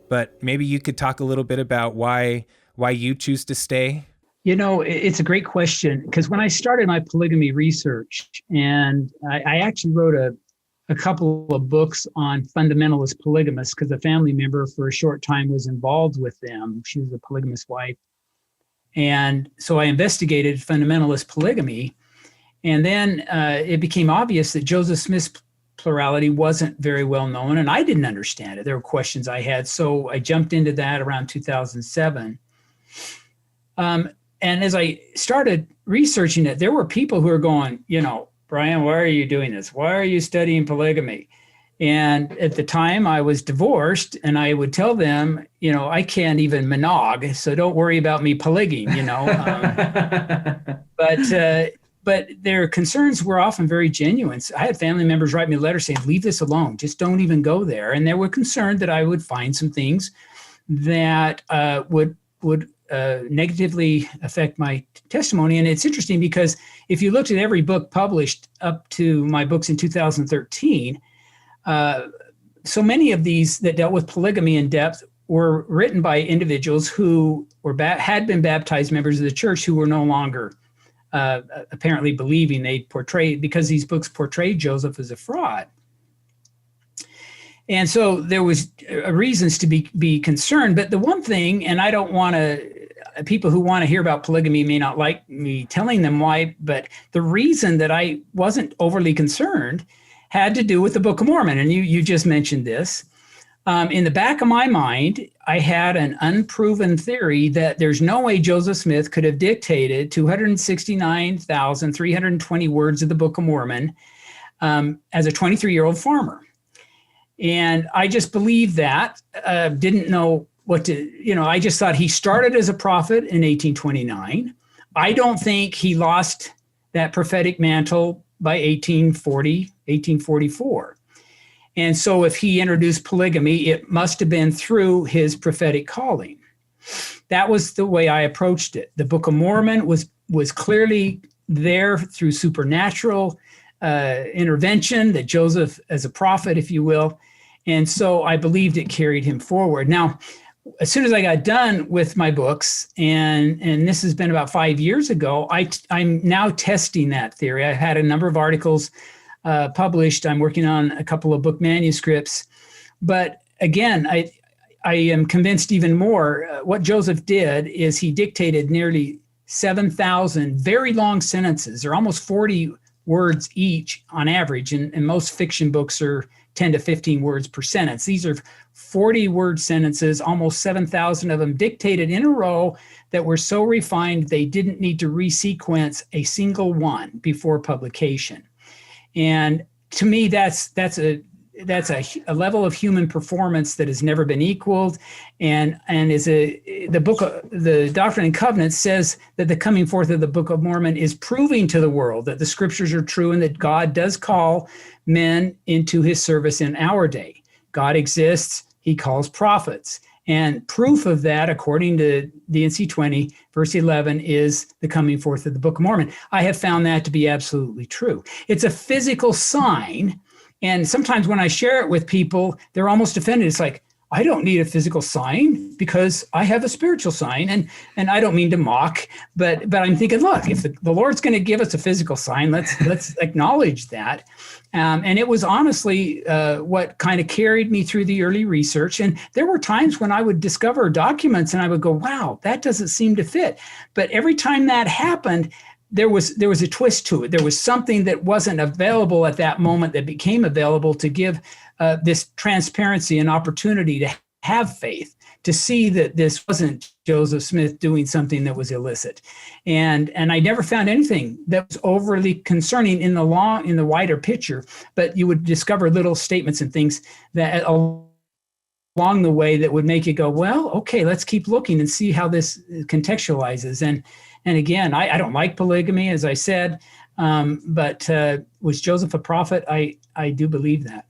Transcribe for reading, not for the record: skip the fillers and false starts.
But maybe you could talk a little bit about why you choose to stay. You know, it's a great question, because when I started my polygamy research, and I actually wrote a couple of books on fundamentalist polygamists, because a family member for a short time was involved with them. She was a polygamous wife. And so I investigated fundamentalist polygamy. And then it became obvious that Joseph Smith's plurality wasn't very well known, and I didn't understand it. There were questions I had. So I jumped into that around 2007. And as I started researching it, there were people who were going, you know, Brian, why are you doing this? Why are you studying polygamy? And at the time I was divorced, and I would tell them, you know, I can't even monog, so don't worry about me polygaming, you know. But their concerns were often very genuine. I had family members write me a letter saying, leave this alone, just don't even go there. And they were concerned that I would find some things that would negatively affect my testimony. And it's interesting because if you looked at every book published up to my books in 2013, so many of these that dealt with polygamy in depth were written by individuals who had been baptized members of the church who were no longer apparently believing. They portrayed, because these books portrayed Joseph as a fraud. And so there was reasons to be concerned. But the one thing, and I don't want to, people who want to hear about polygamy may not like me telling them why, but the reason that I wasn't overly concerned had to do with the Book of Mormon. And you just mentioned this. In the back of my mind, I had an unproven theory that there's no way Joseph Smith could have dictated 269,320 words of the Book of Mormon as a 23-year-old farmer. And I just believed that, didn't know what to, you know, I just thought he started as a prophet in 1829. I don't think he lost that prophetic mantle by 1844. And so if he introduced polygamy, it must have been through his prophetic calling. That was the way I approached it. The Book of Mormon was clearly there through supernatural intervention, that Joseph as a prophet, if you will. And so I believed it carried him forward. Now, as soon as I got done with my books, and this has been about 5 years ago, I'm now testing that theory. I've had a number of articles published. I'm working on a couple of book manuscripts. But again, I am convinced even more. What Joseph did is he dictated nearly 7,000 very long sentences. They're almost 40 words each on average. And most fiction books are 10 to 15 words per sentence. These are 40-word sentences, almost 7,000 of them dictated in a row that were so refined they didn't need to resequence a single one before publication. And to me, that's a level of human performance that has never been equaled, and the Doctrine and Covenants says that the coming forth of the Book of Mormon is proving to the world that the scriptures are true and that God does call men into his service in our day. God exists, he calls prophets. And proof of that, according to D&C 20, verse 11, is the coming forth of the Book of Mormon. I have found that to be absolutely true. It's a physical sign. And sometimes when I share it with people, they're almost offended. It's like, I don't need a physical sign because I have a spiritual sign. And I don't mean to mock, but I'm thinking, look, if the Lord's going to give us a physical sign, let's acknowledge that. And it was honestly what kind of carried me through the early research. And there were times when I would discover documents and I would go, wow, that doesn't seem to fit. But every time that happened, there was a twist to it. There was something that wasn't available at that moment that became available to give this transparency and opportunity to have faith, to see that this wasn't Joseph Smith doing something that was illicit. And I never found anything that was overly concerning in the wider picture, but you would discover little statements and things that along the way that would make you go, well, okay, let's keep looking and see how this contextualizes. And again, I don't like polygamy, as I said, but was Joseph a prophet? I do believe that.